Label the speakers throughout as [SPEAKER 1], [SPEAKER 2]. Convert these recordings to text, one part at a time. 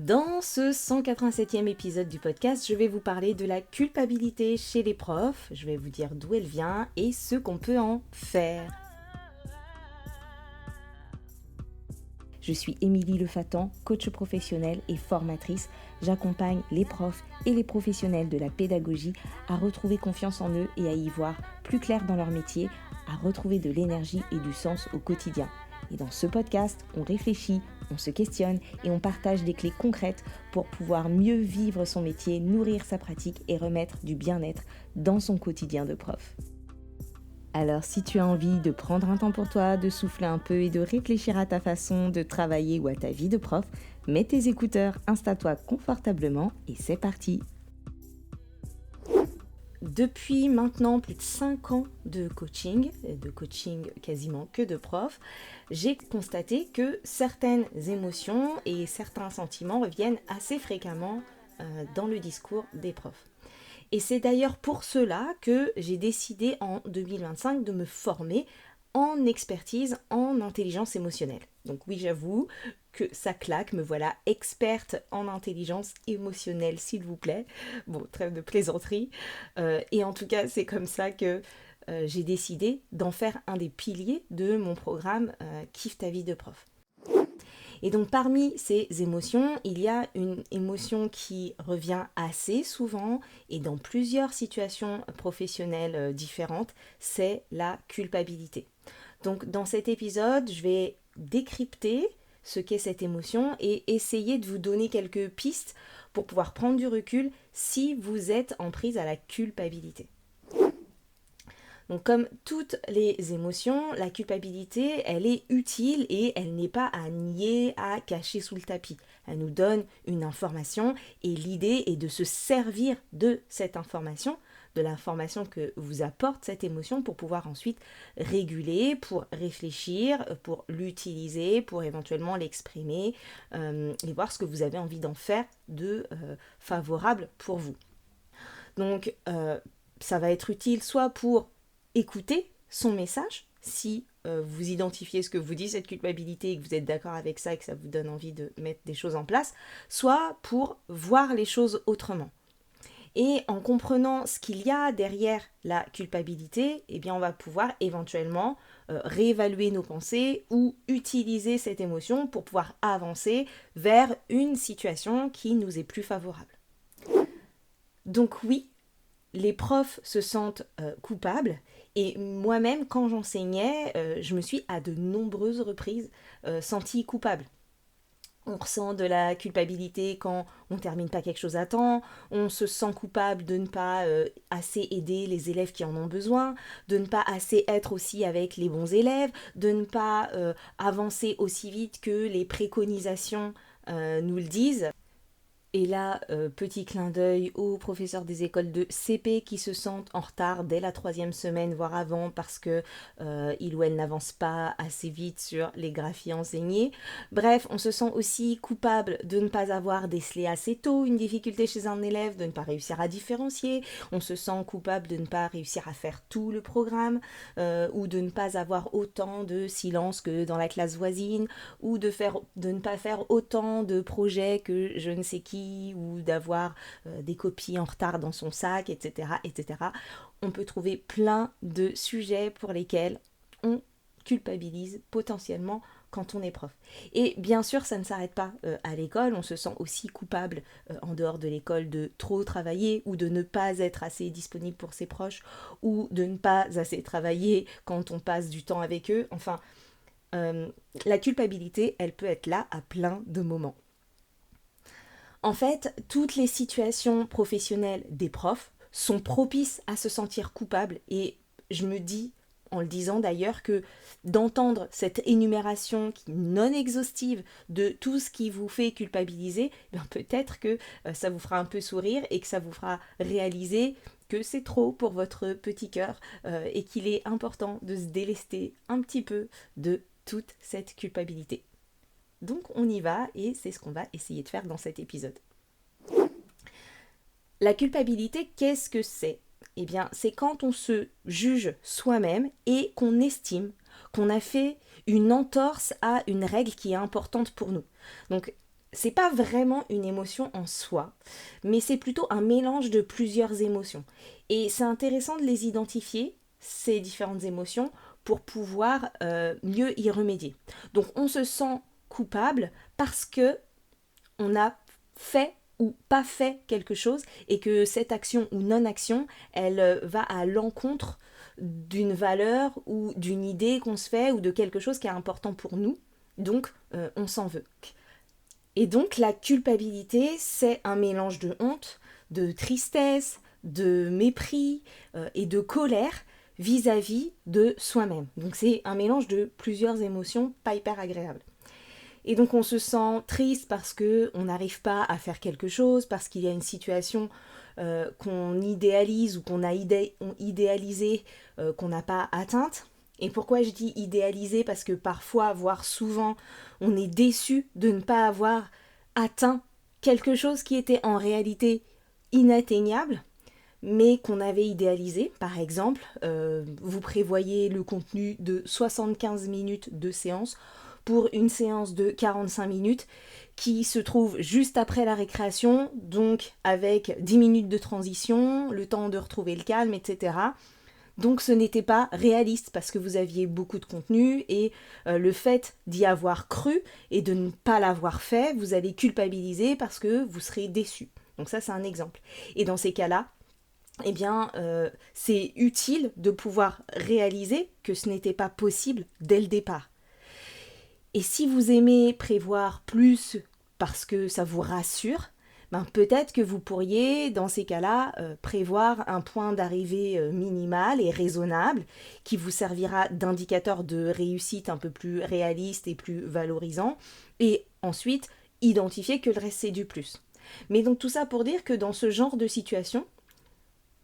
[SPEAKER 1] Dans ce 187e épisode du podcast, je vais vous parler de la culpabilité chez les profs, je vais vous dire d'où elle vient et ce qu'on peut en faire. Je suis Émilie Lefatan, coach professionnelle et formatrice. J'accompagne les profs et les professionnels de la pédagogie à retrouver confiance en eux et à y voir plus clair dans leur métier, à retrouver de l'énergie et du sens au quotidien. Et dans ce podcast, on réfléchit, on se questionne et on partage des clés concrètes pour pouvoir mieux vivre son métier, nourrir sa pratique et remettre du bien-être dans son quotidien de prof. Alors si tu as envie de prendre un temps pour toi, de souffler un peu et de réfléchir à ta façon de travailler ou à ta vie de prof, mets tes écouteurs, installe-toi confortablement et c'est parti. Depuis maintenant plus de 5 ans de coaching quasiment que de prof, j'ai constaté que certaines émotions et certains sentiments reviennent assez fréquemment dans le discours des profs. Et c'est d'ailleurs pour cela que j'ai décidé en 2025 de me former en expertise en intelligence émotionnelle. Donc oui, j'avoue que ça claque, me voilà experte en intelligence émotionnelle, s'il vous plaît. Bon, trêve de plaisanterie. Et en tout cas, c'est comme ça que j'ai décidé d'en faire un des piliers de mon programme Kiffe ta vie de prof. Et donc parmi ces émotions, il y a une émotion qui revient assez souvent et dans plusieurs situations professionnelles différentes, c'est la culpabilité. Donc dans cet épisode, je vais décrypter ce qu'est cette émotion et essayer de vous donner quelques pistes pour pouvoir prendre du recul si vous êtes en prise à la culpabilité. Donc comme toutes les émotions, la culpabilité, elle est utile et elle n'est pas à nier, à cacher sous le tapis. Elle nous donne une information et l'idée est de se servir de cette information, de l'information que vous apporte cette émotion pour pouvoir ensuite réguler, pour réfléchir, pour l'utiliser, pour éventuellement l'exprimer et voir ce que vous avez envie d'en faire de favorable pour vous. Donc ça va être utile soit pour écouter son message, si vous identifiez ce que vous dit, cette culpabilité, et que vous êtes d'accord avec ça et que ça vous donne envie de mettre des choses en place, soit pour voir les choses autrement. Et en comprenant ce qu'il y a derrière la culpabilité, eh bien on va pouvoir éventuellement réévaluer nos pensées ou utiliser cette émotion pour pouvoir avancer vers une situation qui nous est plus favorable. Donc oui, les profs se sentent coupables et moi-même, quand j'enseignais, je me suis à de nombreuses reprises sentie coupable. On ressent de la culpabilité quand on ne termine pas quelque chose à temps, on se sent coupable de ne pas assez aider les élèves qui en ont besoin, de ne pas assez être aussi avec les bons élèves, de ne pas avancer aussi vite que les préconisations nous le disent. Et là, petit clin d'œil aux professeurs des écoles de CP qui se sentent en retard dès la 3e semaine, voire avant, parce que il ou elle n'avance pas assez vite sur les graphies enseignées. Bref, on se sent aussi coupable de ne pas avoir décelé assez tôt une difficulté chez un élève, de ne pas réussir à différencier. On se sent coupable de ne pas réussir à faire tout le programme, ou de ne pas avoir autant de silence que dans la classe voisine, ou de ne pas faire autant de projets que je ne sais qui, ou d'avoir des copies en retard dans son sac, etc., etc. On peut trouver plein de sujets pour lesquels on culpabilise potentiellement quand on est prof. Et bien sûr, ça ne s'arrête pas à l'école, on se sent aussi coupable en dehors de l'école de trop travailler ou de ne pas être assez disponible pour ses proches ou de ne pas assez travailler quand on passe du temps avec eux. Enfin, la culpabilité, elle peut être là à plein de moments. En fait, toutes les situations professionnelles des profs sont propices à se sentir coupables et je me dis, en le disant d'ailleurs, que d'entendre cette énumération non exhaustive de tout ce qui vous fait culpabiliser, peut-être que ça vous fera un peu sourire et que ça vous fera réaliser que c'est trop pour votre petit cœur et qu'il est important de se délester un petit peu de toute cette culpabilité. Donc on y va et c'est ce qu'on va essayer de faire dans cet épisode. La culpabilité, qu'est-ce que c'est ? Eh bien, c'est quand on se juge soi-même et qu'on estime qu'on a fait une entorse à une règle qui est importante pour nous. Donc, c'est pas vraiment une émotion en soi, mais c'est plutôt un mélange de plusieurs émotions. Et c'est intéressant de les identifier, ces différentes émotions, pour pouvoir mieux y remédier. Donc on se sent coupable parce que on a fait ou pas fait quelque chose et que cette action ou non-action, elle va à l'encontre d'une valeur ou d'une idée qu'on se fait ou de quelque chose qui est important pour nous. Donc, on s'en veut. Et donc, la culpabilité, c'est un mélange de honte, de tristesse, de mépris et de colère vis-à-vis de soi-même. Donc, c'est un mélange de plusieurs émotions pas hyper agréables. Et donc on se sent triste parce qu'on n'arrive pas à faire quelque chose, parce qu'il y a une situation qu'on idéalise ou qu'on a idéalisée qu'on n'a pas atteinte. Et pourquoi je dis idéaliser? Parce que parfois, voire souvent, on est déçu de ne pas avoir atteint quelque chose qui était en réalité inatteignable, mais qu'on avait idéalisé. Par exemple, vous prévoyez le contenu de 75 minutes de séance pour une séance de 45 minutes qui se trouve juste après la récréation, donc avec 10 minutes de transition, le temps de retrouver le calme, etc. Donc ce n'était pas réaliste parce que vous aviez beaucoup de contenu et le fait d'y avoir cru et de ne pas l'avoir fait, vous allez culpabiliser parce que vous serez déçu. Donc ça c'est un exemple. Et dans ces cas-là, eh bien, c'est utile de pouvoir réaliser que ce n'était pas possible dès le départ. Et si vous aimez prévoir plus parce que ça vous rassure, ben peut-être que vous pourriez, dans ces cas-là, prévoir un point d'arrivée minimal et raisonnable qui vous servira d'indicateur de réussite un peu plus réaliste et plus valorisant. Et ensuite, identifier que le reste c'est du plus. Mais donc tout ça pour dire que dans ce genre de situation,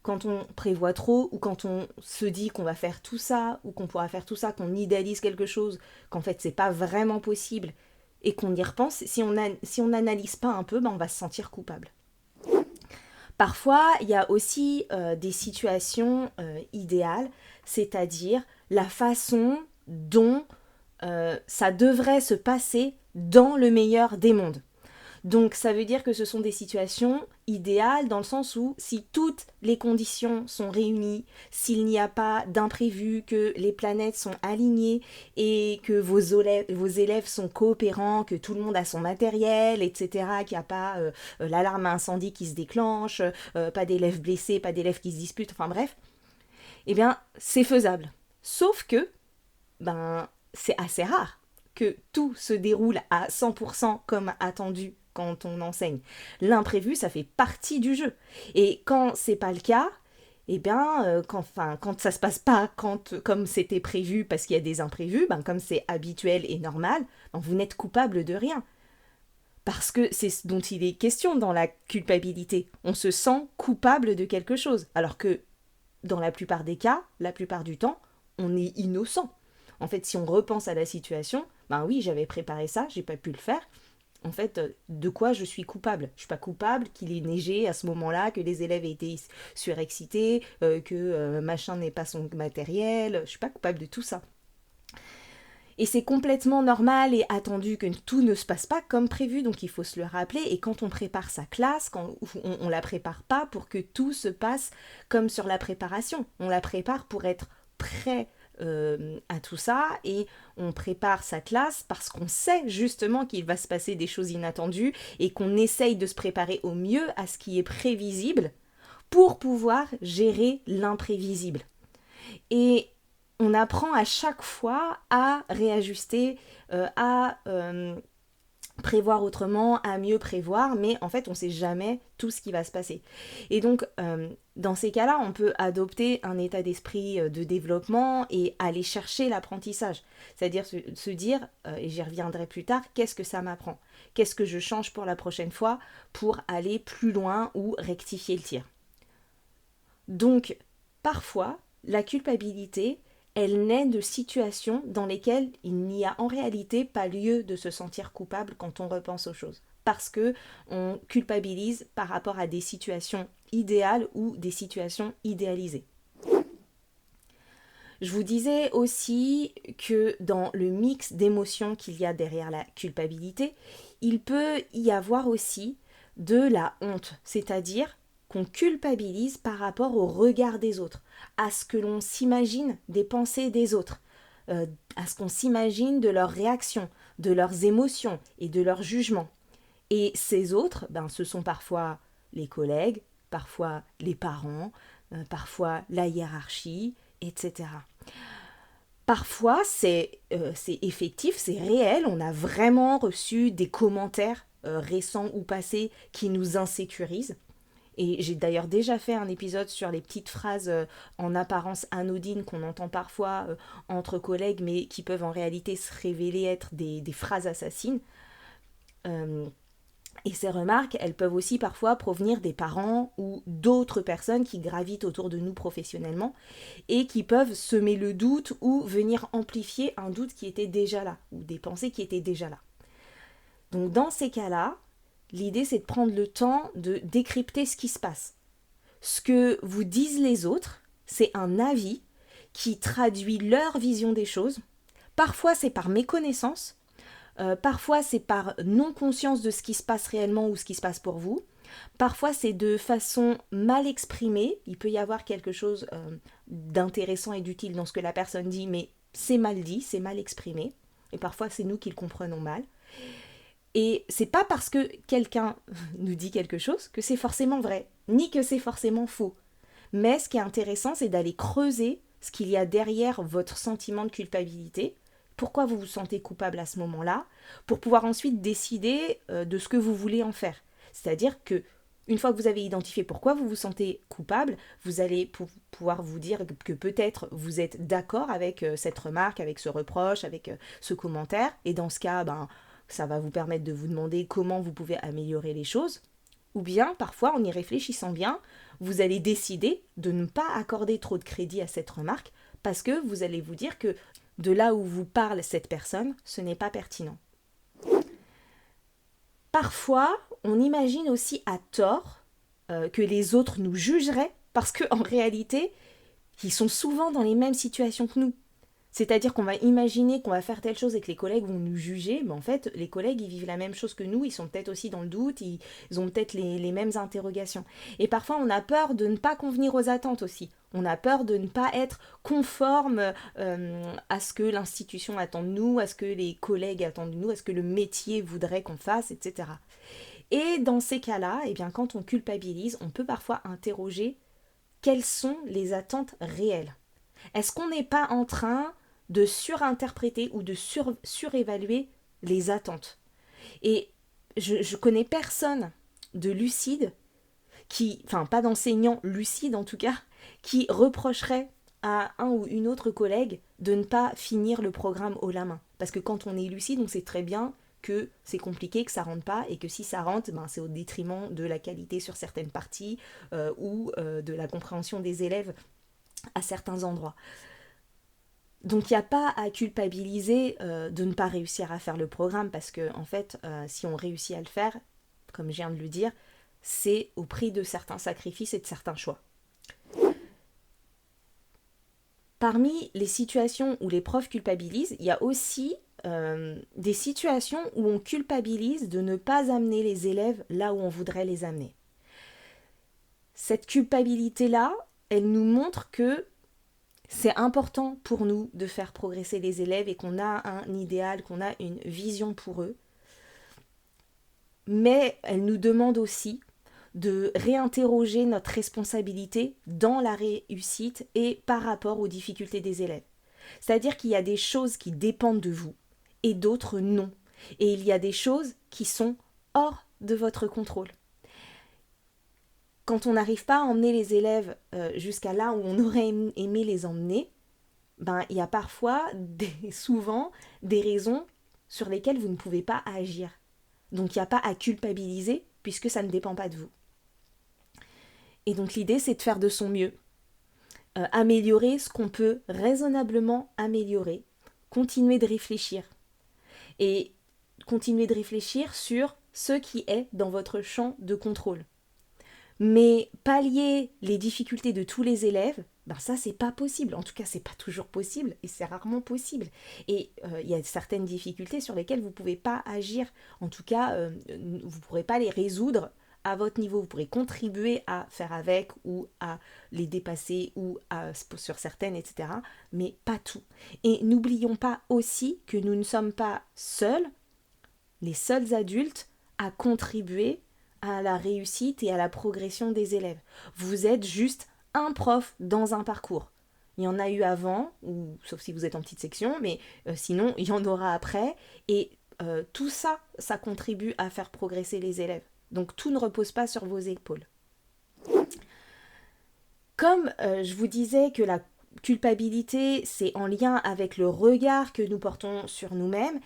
[SPEAKER 1] quand on prévoit trop ou quand on se dit qu'on va faire tout ça ou qu'on pourra faire tout ça, qu'on idéalise quelque chose, qu'en fait c'est pas vraiment possible et qu'on y repense, si on n'analyse pas un peu, ben on va se sentir coupable. Parfois, il y a aussi des situations idéales, c'est-à-dire la façon dont ça devrait se passer dans le meilleur des mondes. Donc ça veut dire que ce sont des situations idéales dans le sens où si toutes les conditions sont réunies, s'il n'y a pas d'imprévu, que les planètes sont alignées et que vos élèves sont coopérants, que tout le monde a son matériel, etc., qu'il n'y a pas l'alarme incendie qui se déclenche, pas d'élèves blessés, pas d'élèves qui se disputent, enfin bref, eh bien c'est faisable. Sauf que, ben, c'est assez rare que tout se déroule à 100% comme attendu quand on enseigne. L'imprévu, ça fait partie du jeu. Et quand c'est pas le cas, eh bien, quand ça se passe pas comme c'était prévu parce qu'il y a des imprévus, ben, comme c'est habituel et normal, ben, vous n'êtes coupable de rien. Parce que c'est ce dont il est question dans la culpabilité. On se sent coupable de quelque chose. Alors que dans la plupart des cas, la plupart du temps, on est innocent. En fait, si on repense à la situation, ben oui, j'avais préparé ça, j'ai pas pu le faire. En fait, de quoi je suis coupable? Je suis pas coupable qu'il ait neigé à ce moment-là, que les élèves aient été surexcités, que machin n'ait pas son matériel. Je suis pas coupable de tout ça. Et c'est complètement normal et attendu que tout ne se passe pas comme prévu, donc il faut se le rappeler. Et quand on prépare sa classe, on la prépare pas pour que tout se passe comme sur la préparation. On la prépare pour être prêt à tout ça et on prépare sa classe parce qu'on sait justement qu'il va se passer des choses inattendues et qu'on essaye de se préparer au mieux à ce qui est prévisible pour pouvoir gérer l'imprévisible. Et on apprend à chaque fois à réajuster, à prévoir autrement, à mieux prévoir, mais en fait on ne sait jamais tout ce qui va se passer. Et donc dans ces cas-là, on peut adopter un état d'esprit de développement et aller chercher l'apprentissage. C'est-à-dire se dire, et j'y reviendrai plus tard, qu'est-ce que ça m'apprend? Qu'est-ce que je change pour la prochaine fois pour aller plus loin ou rectifier le tir? Donc parfois, la culpabilité, elle naît de situations dans lesquelles il n'y a en réalité pas lieu de se sentir coupable quand on repense aux choses. Parce que on culpabilise par rapport à des situations idéales ou des situations idéalisées. Je vous disais aussi que dans le mix d'émotions qu'il y a derrière la culpabilité, il peut y avoir aussi de la honte, c'est-à-dire qu'on culpabilise par rapport au regard des autres, à ce que l'on s'imagine des pensées des autres, à ce qu'on s'imagine de leurs réactions, de leurs émotions et de leurs jugements. Et ces autres, ce sont parfois les collègues, parfois les parents, parfois la hiérarchie, etc. Parfois, c'est effectif, c'est réel. On a vraiment reçu des commentaires récents ou passés qui nous insécurisent. Et j'ai d'ailleurs déjà fait un épisode sur les petites phrases en apparence anodines qu'on entend parfois entre collègues, mais qui peuvent en réalité se révéler être des phrases assassines. Et ces remarques, elles peuvent aussi parfois provenir des parents ou d'autres personnes qui gravitent autour de nous professionnellement et qui peuvent semer le doute ou venir amplifier un doute qui était déjà là ou des pensées qui étaient déjà là. Donc dans ces cas-là, l'idée c'est de prendre le temps de décrypter ce qui se passe. Ce que vous disent les autres, c'est un avis qui traduit leur vision des choses. Parfois c'est par méconnaissance, parfois c'est par non-conscience de ce qui se passe réellement ou ce qui se passe pour vous. Parfois c'est de façon mal exprimée. Il peut y avoir quelque chose d'intéressant et d'utile dans ce que la personne dit, mais c'est mal dit, c'est mal exprimé. Et parfois c'est nous qui le comprenons mal. Et c'est pas parce que quelqu'un nous dit quelque chose que c'est forcément vrai, ni que c'est forcément faux. Mais ce qui est intéressant, c'est d'aller creuser ce qu'il y a derrière votre sentiment de culpabilité. Pourquoi vous vous sentez coupable à ce moment-là, pour pouvoir ensuite décider de ce que vous voulez en faire. C'est-à-dire que une fois que vous avez identifié pourquoi vous vous sentez coupable, vous allez pouvoir vous dire que peut-être vous êtes d'accord avec cette remarque, avec ce reproche, avec ce commentaire. Et dans ce cas, ça va vous permettre de vous demander comment vous pouvez améliorer les choses. Ou bien, parfois, en y réfléchissant bien, vous allez décider de ne pas accorder trop de crédit à cette remarque parce que vous allez vous dire que de là où vous parle cette personne, ce n'est pas pertinent. Parfois, on imagine aussi à tort que les autres nous jugeraient parce qu'en réalité, ils sont souvent dans les mêmes situations que nous. C'est-à-dire qu'on va imaginer qu'on va faire telle chose et que les collègues vont nous juger, mais en fait, les collègues, ils vivent la même chose que nous, ils sont peut-être aussi dans le doute, ils ont peut-être les mêmes interrogations. Et parfois, on a peur de ne pas convenir aux attentes aussi. On a peur de ne pas être conforme à ce que l'institution attend de nous, à ce que les collègues attendent de nous, à ce que le métier voudrait qu'on fasse, etc. Et dans ces cas-là, quand on culpabilise, on peut parfois interroger quelles sont les attentes réelles. Est-ce qu'on n'est pas en train de surinterpréter ou de surévaluer les attentes? Et je connais personne de lucide pas d'enseignant lucide en tout cas, qui reprocherait à un ou une autre collègue de ne pas finir le programme haut la main. Parce que quand on est lucide, on sait très bien que c'est compliqué, que ça rentre pas, et que si ça rentre, c'est au détriment de la qualité sur certaines parties ou de la compréhension des élèves à certains endroits. Donc il n'y a pas à culpabiliser de ne pas réussir à faire le programme parce que en fait, si on réussit à le faire, comme je viens de le dire, c'est au prix de certains sacrifices et de certains choix. Parmi les situations où les profs culpabilisent, il y a aussi des situations où on culpabilise de ne pas amener les élèves là où on voudrait les amener. Cette culpabilité-là, elle nous montre que c'est important pour nous de faire progresser les élèves et qu'on a un idéal, qu'on a une vision pour eux. Mais elle nous demande aussi de réinterroger notre responsabilité dans la réussite et par rapport aux difficultés des élèves. C'est-à-dire qu'il y a des choses qui dépendent de vous et d'autres non. Et il y a des choses qui sont hors de votre contrôle. Quand on n'arrive pas à emmener les élèves jusqu'à là où on aurait aimé les emmener, il y a parfois, souvent, des raisons sur lesquelles vous ne pouvez pas agir. Donc il n'y a pas à culpabiliser puisque ça ne dépend pas de vous. Et donc l'idée c'est de faire de son mieux, améliorer ce qu'on peut raisonnablement améliorer, continuer de réfléchir. Et continuer de réfléchir sur ce qui est dans votre champ de contrôle. Mais pallier les difficultés de tous les élèves, Ben ça, c'est pas possible. En tout cas, c'est pas toujours possible et c'est rarement possible. Et il y a certaines difficultés sur lesquelles vous ne pouvez pas agir. En tout cas, vous ne pourrez pas les résoudre à votre niveau. Vous pourrez contribuer à faire avec ou à les dépasser ou sur certaines, etc. Mais pas tout. Et n'oublions pas aussi que nous ne sommes pas seuls, les seuls adultes, à contribuer à la réussite et à la progression des élèves. Vous êtes juste un prof dans un parcours. Il y en a eu avant, ou sauf si vous êtes en petite section, mais sinon il y en aura après. Et tout ça, ça contribue à faire progresser les élèves. Donc tout ne repose pas sur vos épaules. Comme je vous disais que la culpabilité, c'est en lien avec le regard que nous portons sur nous-mêmes,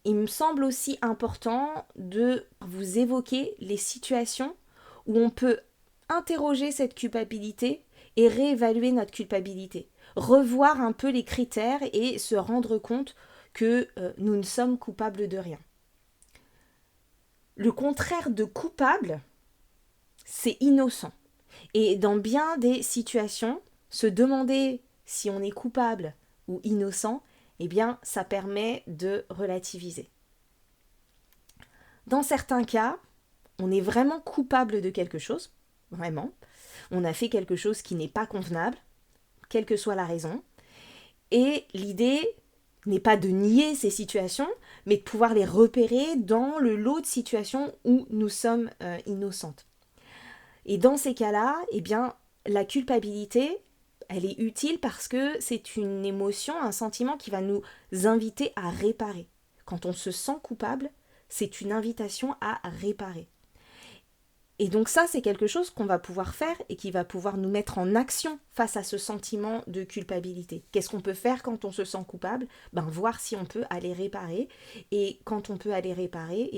[SPEAKER 1] il me semble aussi important de vous évoquer les situations où on peut interroger cette culpabilité et réévaluer notre culpabilité. Revoir un peu les critères et se rendre compte que nous ne sommes coupables de rien. Le contraire de coupable, c'est innocent. Et dans bien des situations, se demander si on est coupable ou innocent, eh bien, ça permet de relativiser. Dans certains cas, on est vraiment coupable de quelque chose, vraiment. On a fait quelque chose qui n'est pas convenable, quelle que soit la raison. Et l'idée n'est pas de nier ces situations, mais de pouvoir les repérer dans le lot de situations où nous sommes innocentes. Et dans ces cas-là, eh bien, la culpabilité, elle est utile parce que c'est une émotion, un sentiment qui va nous inviter à réparer. Quand on se sent coupable, c'est une invitation à réparer. Et donc ça, c'est quelque chose qu'on va pouvoir faire et qui va pouvoir nous mettre en action face à ce sentiment de culpabilité. Qu'est-ce qu'on peut faire quand on se sent coupable ? Voir si on peut aller réparer. Et quand on peut aller réparer,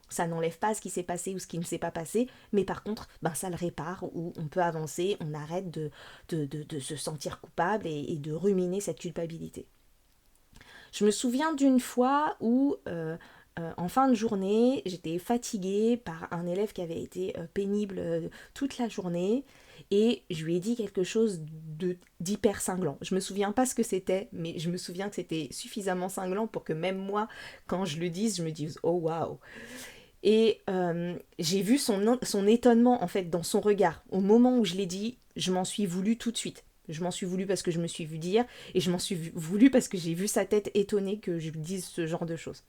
[SPEAKER 1] ça n'enlève pas ce qui s'est passé ou ce qui ne s'est pas passé, mais par contre, ça le répare, ou on peut avancer, on arrête de se sentir coupable et de ruminer cette culpabilité. Je me souviens d'une fois où en fin de journée, j'étais fatiguée par un élève qui avait été pénible toute la journée et je lui ai dit quelque chose d'hyper cinglant. Je me souviens pas ce que c'était, mais je me souviens que c'était suffisamment cinglant pour que même moi, quand je le dise, je me dise « Oh waouh !» Et j'ai vu son étonnement en fait dans son regard. Au moment où je l'ai dit, je m'en suis voulu tout de suite. Je m'en suis voulu parce que je me suis vu dire et je m'en suis voulu parce que j'ai vu sa tête étonnée que je lui dise ce genre de choses.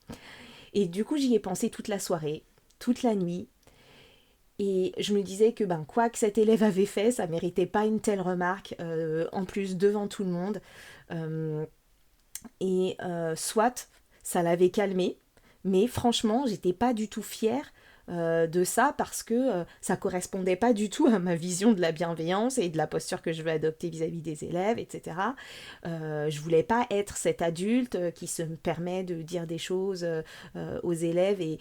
[SPEAKER 1] Et du coup, j'y ai pensé toute la soirée, toute la nuit. Et je me disais que quoi que cet élève avait fait, ça méritait pas une telle remarque, en plus devant tout le monde. Soit, ça l'avait calmé, mais franchement, j'étais pas du tout fière de ça parce que ça correspondait pas du tout à ma vision de la bienveillance et de la posture que je veux adopter vis-à-vis des élèves, etc. Je voulais pas être cet adulte qui se permet de dire des choses aux élèves et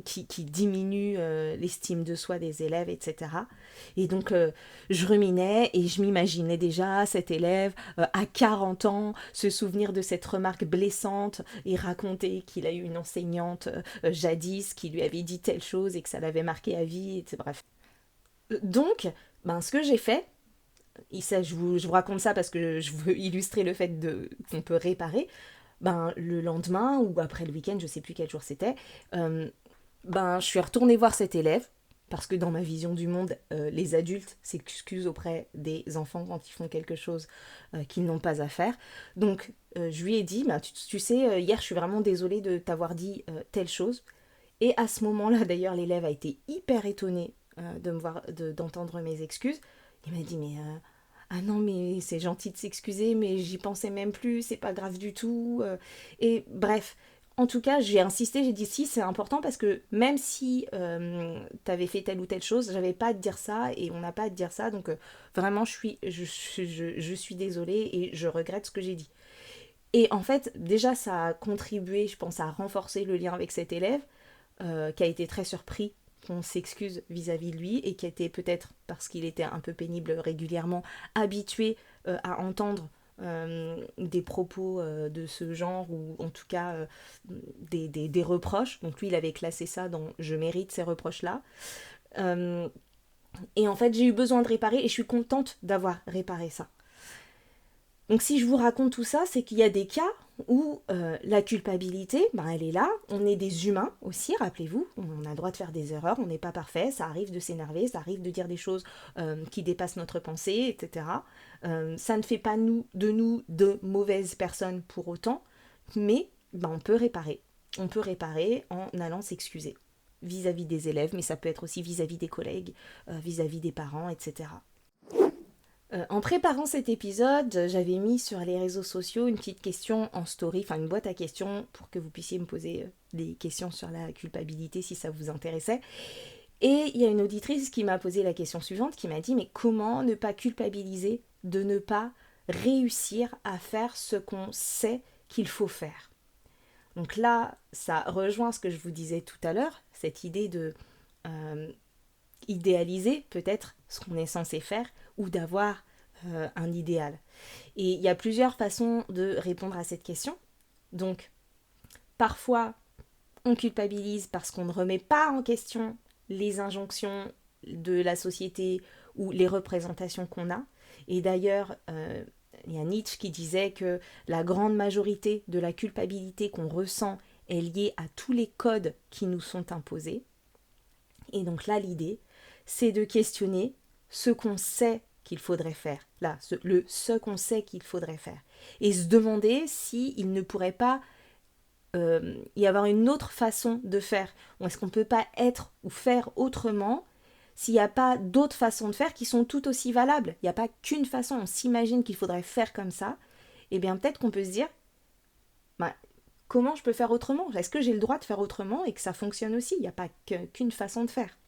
[SPEAKER 1] qui diminue l'estime de soi des élèves, etc. Et donc, je ruminais et je m'imaginais déjà cet élève à 40 ans se souvenir de cette remarque blessante et raconter qu'il a eu une enseignante jadis qui lui avait dit telle chose et que ça l'avait marqué à vie, etc. Bref. Donc, ce que j'ai fait, je vous raconte ça parce que je veux illustrer le fait qu'on peut réparer, le lendemain ou après le week-end, je sais plus quel jour c'était, je suis retournée voir cet élève, parce que dans ma vision du monde, les adultes s'excusent auprès des enfants quand ils font quelque chose qu'ils n'ont pas à faire. Donc, je lui ai dit, tu sais, hier, je suis vraiment désolée de t'avoir dit telle chose. Et à ce moment-là, d'ailleurs, l'élève a été hyper étonné d'entendre mes excuses. Il m'a dit, ah non, mais c'est gentil de s'excuser, mais j'y pensais même plus, c'est pas grave du tout. Et bref, en tout cas, j'ai insisté, j'ai dit si, c'est important parce que même si t'avais fait telle ou telle chose, j'avais pas à te dire ça et on n'a pas à te dire ça. Donc vraiment, je suis désolée et je regrette ce que j'ai dit. Et en fait, déjà, ça a contribué, je pense, à renforcer le lien avec cet élève qui a été très surpris qu'on s'excuse vis-à-vis de lui et qui était peut-être, parce qu'il était un peu pénible régulièrement, habitué à entendre des propos de ce genre ou en tout cas des reproches. Donc lui, il avait classé ça dans « je mérite ces reproches-là ». Et en fait, j'ai eu besoin de réparer et je suis contente d'avoir réparé ça. Donc si je vous raconte tout ça, c'est qu'il y a des cas où la culpabilité, elle est là. On est des humains aussi, rappelez-vous. On a le droit de faire des erreurs, on n'est pas parfait. Ça arrive de s'énerver, ça arrive de dire des choses qui dépassent notre pensée, etc. Ça ne fait pas de nous de mauvaises personnes pour autant, mais on peut réparer. On peut réparer en allant s'excuser vis-à-vis des élèves, mais ça peut être aussi vis-à-vis des collègues, vis-à-vis des parents, etc. En préparant cet épisode, j'avais mis sur les réseaux sociaux une petite question en story, enfin une boîte à questions pour que vous puissiez me poser des questions sur la culpabilité si ça vous intéressait. Et il y a une auditrice qui m'a posé la question suivante, qui m'a dit mais comment ne pas culpabiliser de ne pas réussir à faire ce qu'on sait qu'il faut faire. Donc là, ça rejoint ce que je vous disais tout à l'heure, cette idée de idéaliser peut-être ce qu'on est censé faire ou d'avoir un idéal. Et il y a plusieurs façons de répondre à cette question. Donc, parfois, on culpabilise parce qu'on ne remet pas en question les injonctions de la société ou les représentations qu'on a. Et d'ailleurs, il y a Nietzsche qui disait que la grande majorité de la culpabilité qu'on ressent est liée à tous les codes qui nous sont imposés. Et donc là, l'idée, c'est de questionner ce qu'on sait qu'il faudrait faire. Là, ce qu'on sait qu'il faudrait faire. Et se demander s'il ne pourrait pas y avoir une autre façon de faire. Ou est-ce qu'on ne peut pas être ou faire autrement s'il n'y a pas d'autres façons de faire qui sont tout aussi valables. Il n'y a pas qu'une façon. On s'imagine qu'il faudrait faire comme ça. Eh bien, peut-être qu'on peut se dire, comment je peux faire autrement ? Est-ce que j'ai le droit de faire autrement et que ça fonctionne aussi ? Il n'y a pas qu'une façon de faire.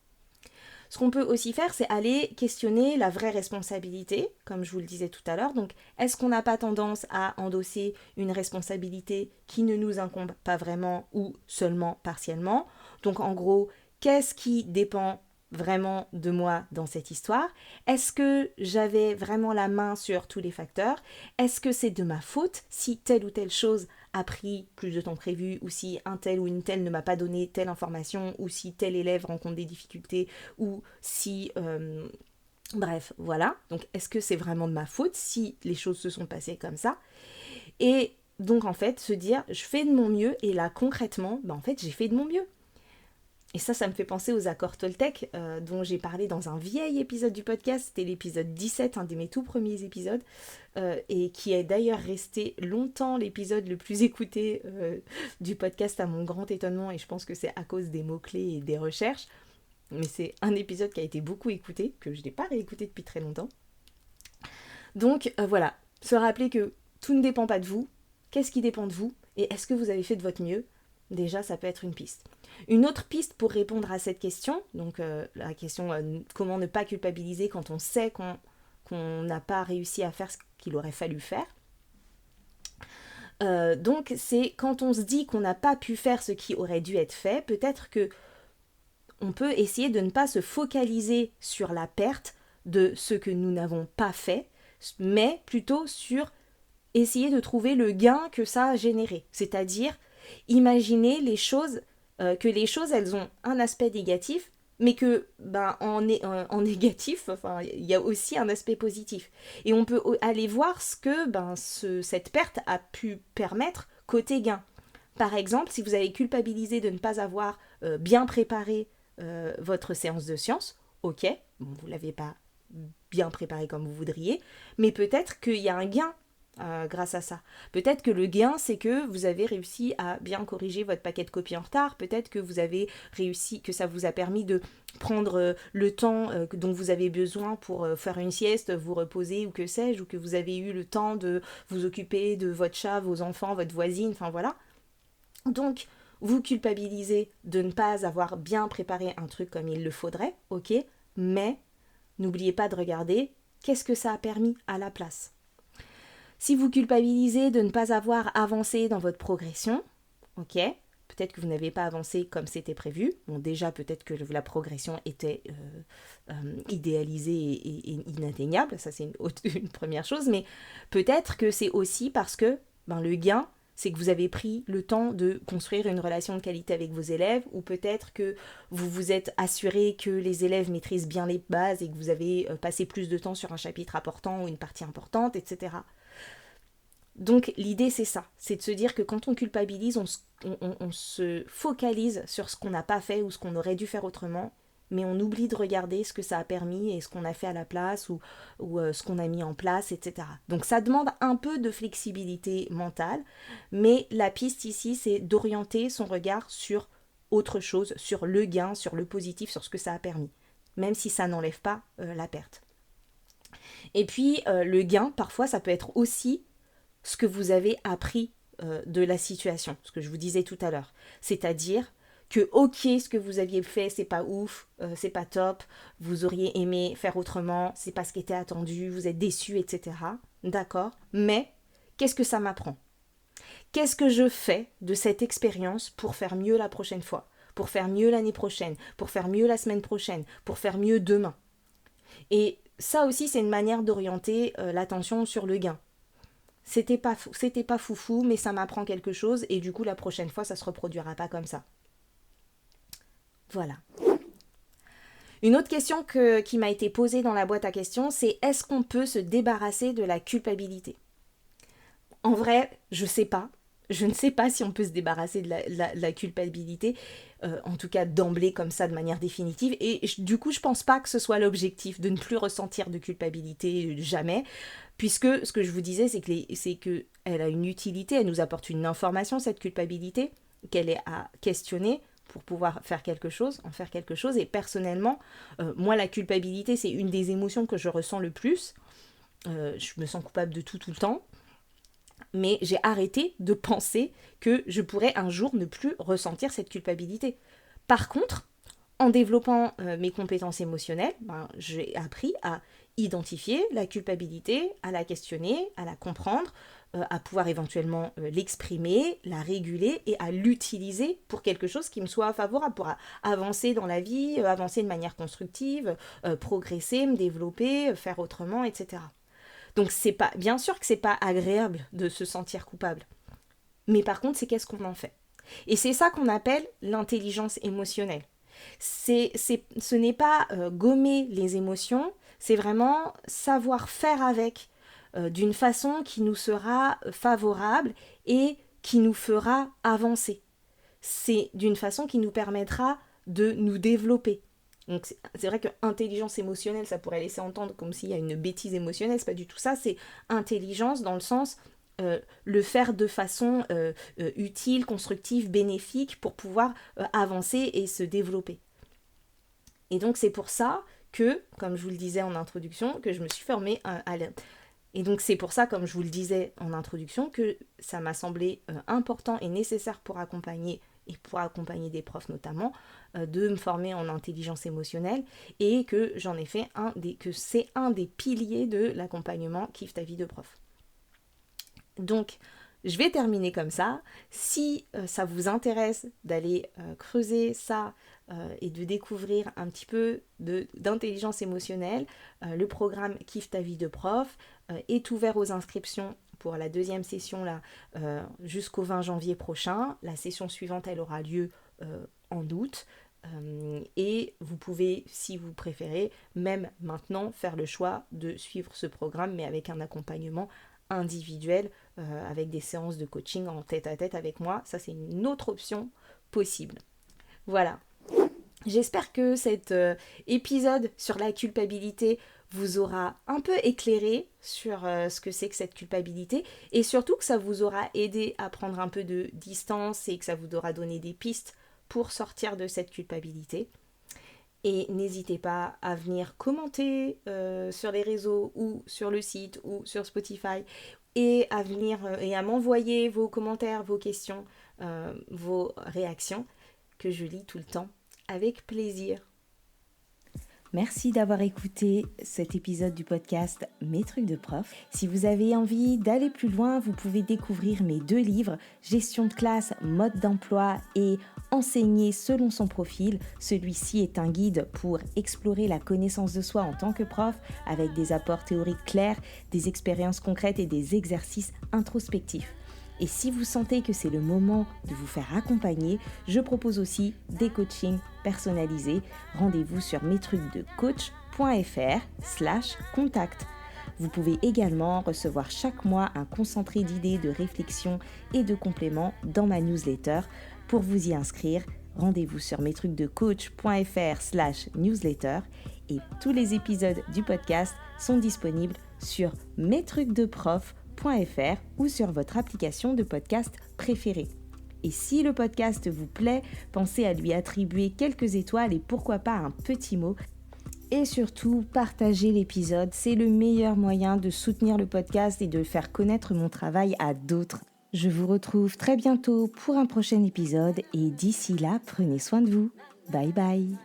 [SPEAKER 1] Ce qu'on peut aussi faire, c'est aller questionner la vraie responsabilité, comme je vous le disais tout à l'heure. Donc, est-ce qu'on n'a pas tendance à endosser une responsabilité qui ne nous incombe pas vraiment ou seulement partiellement ? Donc, en gros, qu'est-ce qui dépend vraiment de moi dans cette histoire ? Est-ce que j'avais vraiment la main sur tous les facteurs ? Est-ce que c'est de ma faute si telle ou telle chose a pris plus de temps prévu, ou si un tel ou une telle ne m'a pas donné telle information, ou si tel élève rencontre des difficultés, ou si... bref, voilà. Donc, est-ce que c'est vraiment de ma faute si les choses se sont passées comme ça ? Et donc, en fait, se dire, je fais de mon mieux, et là, concrètement, en fait, j'ai fait de mon mieux. Et ça me fait penser aux accords Toltec dont j'ai parlé dans un vieil épisode du podcast. C'était l'épisode 17, un de mes tout premiers épisodes, et qui est d'ailleurs resté longtemps l'épisode le plus écouté du podcast à mon grand étonnement, et je pense que c'est à cause des mots-clés et des recherches. Mais c'est un épisode qui a été beaucoup écouté, que je n'ai pas réécouté depuis très longtemps. Donc voilà, se rappeler que tout ne dépend pas de vous. Qu'est-ce qui dépend de vous ? Et est-ce que vous avez fait de votre mieux ? Déjà, ça peut être une piste. Une autre piste pour répondre à cette question, donc la question comment ne pas culpabiliser quand on sait qu'on n'a pas réussi à faire ce qu'il aurait fallu faire. Donc c'est quand on se dit qu'on n'a pas pu faire ce qui aurait dû être fait, peut-être que on peut essayer de ne pas se focaliser sur la perte de ce que nous n'avons pas fait, mais plutôt sur essayer de trouver le gain que ça a généré. C'est-à-dire imaginer les choses, que les choses elles ont un aspect négatif, mais que en négatif, il y a aussi un aspect positif. Et on peut aller voir ce que cette perte a pu permettre côté gain. Par exemple, si vous avez culpabilisé de ne pas avoir bien préparé votre séance de sciences, ok, vous ne l'avez pas bien préparé comme vous voudriez, mais peut-être qu'il y a un gain grâce à ça. Peut-être que le gain, c'est que vous avez réussi à bien corriger votre paquet de copies en retard, peut-être que vous avez réussi, que ça vous a permis de prendre le temps dont vous avez besoin pour faire une sieste, vous reposer ou que sais-je, ou que vous avez eu le temps de vous occuper de votre chat, vos enfants, votre voisine, enfin voilà. Donc, vous culpabilisez de ne pas avoir bien préparé un truc comme il le faudrait, ok, mais n'oubliez pas de regarder qu'est-ce que ça a permis à la place. Si vous culpabilisez de ne pas avoir avancé dans votre progression, ok, peut-être que vous n'avez pas avancé comme c'était prévu. Bon, déjà, peut-être que la progression était idéalisée et inatteignable. Ça, c'est une première chose. Mais peut-être que c'est aussi parce que le gain, c'est que vous avez pris le temps de construire une relation de qualité avec vos élèves, ou peut-être que vous vous êtes assuré que les élèves maîtrisent bien les bases et que vous avez passé plus de temps sur un chapitre important ou une partie importante, etc. Donc l'idée c'est ça, c'est de se dire que quand on culpabilise, on se focalise sur ce qu'on n'a pas fait ou ce qu'on aurait dû faire autrement, mais on oublie de regarder ce que ça a permis et ce qu'on a fait à la place ou ce qu'on a mis en place, etc. Donc ça demande un peu de flexibilité mentale, mais la piste ici c'est d'orienter son regard sur autre chose, sur le gain, sur le positif, sur ce que ça a permis, même si ça n'enlève pas la perte. Et puis le gain, parfois ça peut être aussi ce que vous avez appris de la situation, ce que je vous disais tout à l'heure. C'est-à-dire que ok, ce que vous aviez fait, c'est pas ouf, c'est pas top, vous auriez aimé faire autrement, c'est pas ce qui était attendu, vous êtes déçu, etc. D'accord, mais qu'est-ce que ça m'apprend? Qu'est-ce que je fais de cette expérience pour faire mieux la prochaine fois, pour faire mieux l'année prochaine, pour faire mieux la semaine prochaine, pour faire mieux demain? Et ça aussi, c'est une manière d'orienter l'attention sur le gain. C'était pas foufou, mais ça m'apprend quelque chose et du coup, la prochaine fois, ça se reproduira pas comme ça. Voilà. Une autre question qui m'a été posée dans la boîte à questions, c'est est-ce qu'on peut se débarrasser de la culpabilité? En vrai, je sais pas. Je ne sais pas si on peut se débarrasser de la culpabilité, en tout cas d'emblée comme ça de manière définitive. Et du coup, je pense pas que ce soit l'objectif de ne plus ressentir de culpabilité jamais, puisque ce que je vous disais, c'est que elle a une utilité, elle nous apporte une information, cette culpabilité, qu'elle est à questionner pour pouvoir faire quelque chose, en faire quelque chose. Et personnellement, moi, la culpabilité, c'est une des émotions que je ressens le plus. Je me sens coupable de tout le temps. Mais j'ai arrêté de penser que je pourrais un jour ne plus ressentir cette culpabilité. Par contre, en développant mes compétences émotionnelles, j'ai appris à identifier la culpabilité, à la questionner, à la comprendre, à pouvoir éventuellement l'exprimer, la réguler et à l'utiliser pour quelque chose qui me soit favorable, pour avancer dans la vie, avancer de manière constructive, progresser, me développer, faire autrement, etc. Donc c'est pas, bien sûr que c'est pas agréable de se sentir coupable. Mais par contre, c'est qu'est-ce qu'on en fait. Et c'est ça qu'on appelle l'intelligence émotionnelle. Ce n'est pas gommer les émotions, c'est vraiment savoir faire avec d'une façon qui nous sera favorable et qui nous fera avancer. C'est d'une façon qui nous permettra de nous développer. Donc c'est vrai que intelligence émotionnelle, ça pourrait laisser entendre comme s'il y a une bêtise émotionnelle, c'est pas du tout ça, c'est intelligence dans le sens le faire de façon utile, constructive, bénéfique pour pouvoir avancer et se développer. Et donc c'est pour ça que, comme je vous le disais en introduction, que je me suis formée à l'aide. Et donc c'est pour ça, comme je vous le disais en introduction, que ça m'a semblé important et nécessaire pour accompagner des profs notamment, de me former en intelligence émotionnelle et que j'en ai fait que c'est un des piliers de l'accompagnement Kiffe ta vie de prof. Donc, je vais terminer comme ça. Si ça vous intéresse d'aller creuser ça et de découvrir un petit peu d'intelligence émotionnelle, le programme Kiffe ta vie de prof est ouvert aux inscriptions pour la deuxième session là, jusqu'au 20 janvier prochain. La session suivante, elle aura lieu en août. Et vous pouvez, si vous préférez, même maintenant faire le choix de suivre ce programme, mais avec un accompagnement individuel, avec des séances de coaching en tête-à-tête avec moi. Ça, c'est une autre option possible. Voilà. J'espère que cet épisode sur la culpabilité vous aura un peu éclairé sur ce que c'est que cette culpabilité et surtout que ça vous aura aidé à prendre un peu de distance et que ça vous aura donné des pistes pour sortir de cette culpabilité. Et n'hésitez pas à venir commenter sur les réseaux ou sur le site ou sur Spotify et à venir et à m'envoyer vos commentaires, vos questions, vos réactions que je lis tout le temps avec plaisir. Merci d'avoir écouté cet épisode du podcast Mes trucs de prof. Si vous avez envie d'aller plus loin, vous pouvez découvrir mes 2 livres, Gestion de classe, mode d'emploi et Enseigner selon son profil. Celui-ci est un guide pour explorer la connaissance de soi en tant que prof avec des apports théoriques clairs, des expériences concrètes et des exercices introspectifs. Et si vous sentez que c'est le moment de vous faire accompagner, je propose aussi des coachings personnalisés. Rendez-vous sur metrucsdecoach.fr/contact. Vous pouvez également recevoir chaque mois un concentré d'idées, de réflexions et de compléments dans ma newsletter. Pour vous y inscrire, rendez-vous sur metrucsdecoach.fr/newsletter et tous les épisodes du podcast sont disponibles sur metrucsdeprof.fr ou sur votre application de podcast préférée. Et si le podcast vous plaît, pensez à lui attribuer quelques étoiles et pourquoi pas un petit mot. Et surtout, partagez l'épisode, c'est le meilleur moyen de soutenir le podcast et de faire connaître mon travail à d'autres. Je vous retrouve très bientôt pour un prochain épisode et d'ici là, prenez soin de vous. Bye bye.